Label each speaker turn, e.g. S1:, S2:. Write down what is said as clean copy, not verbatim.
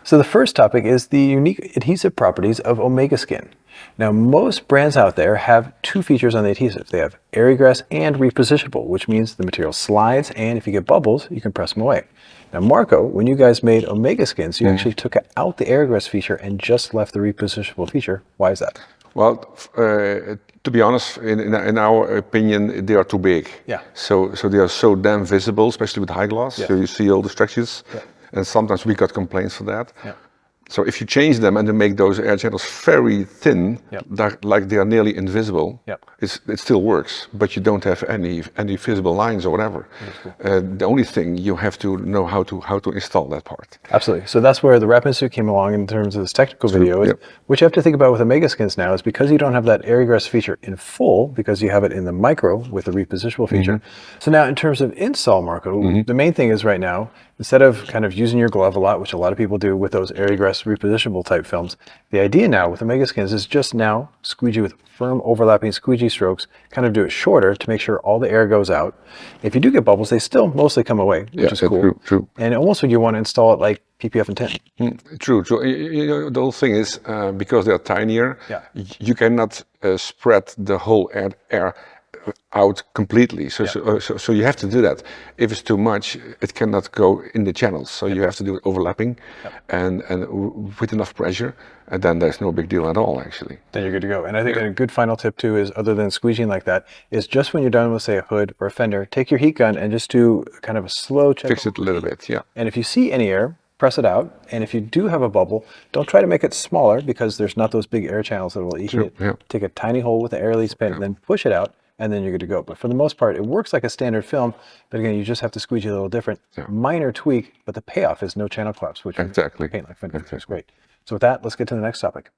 S1: So the first topic is the unique adhesive properties of Omega Skin. Now, most brands out there have two features on the adhesive. They have air egress and repositionable, which means the material slides, and if you get bubbles, you can press them away. Now, Marco, when you guys made Omega Skins, you actually took out the air egress feature and just left the repositionable feature. Why is that?
S2: Well, to be honest, in our opinion, they are too big.
S1: Yeah.
S2: So they are so damn visible, especially with high gloss.
S1: Yeah.
S2: So you see all the stretches,
S1: Yeah.
S2: and sometimes we got complaints for that.
S1: Yeah.
S2: So if you change them and they make those air channels very thin, like they are nearly invisible, it still works, but you don't have any visible lines or whatever. The only thing, you have to know how to install that part.
S1: Absolutely. So that's where the Wrap Institute came along in terms of this technical video. What you have to think about with Omega Skins now is because you don't have that air egress feature in full, because you have it in the micro with the repositionable feature. So now in terms of install, Marco, the main thing is right now, instead of kind of using your glove a lot, which a lot of people do with those air egress repositionable type films, the idea now with Omega Skins is just now squeegee with firm overlapping squeegee strokes, kind of do it shorter to make sure all the air goes out. If you do get bubbles, they still mostly come away, which is cool.
S2: True.
S1: And almost you want to install it like PPF and tin.
S2: True. You know, the whole thing is because they are tinier, you cannot spread the whole air out completely. So you have to do that. If it's too much, it cannot go in the channels. So you have to do it overlapping and with enough pressure, and then there's no big deal at all, actually.
S1: Then you're good to go. And I think a good final tip too is, other than squeegeeing like that, is just when you're done with, say, a hood or a fender, take your heat gun and just do kind of a slow check.
S2: Fix it a little bit,
S1: And if you see any air, press it out. And if you do have a bubble, don't try to make it smaller, because there's not those big air channels that will eat it. Take a tiny hole with the air release pin and then push it out, and then you're good to go. But for the most part, it works like a standard film, but again, you just have to squeegee a little different. Minor tweak, but the payoff is no channel collapse, which paint like fender, which is great. So with that, let's get to the next topic.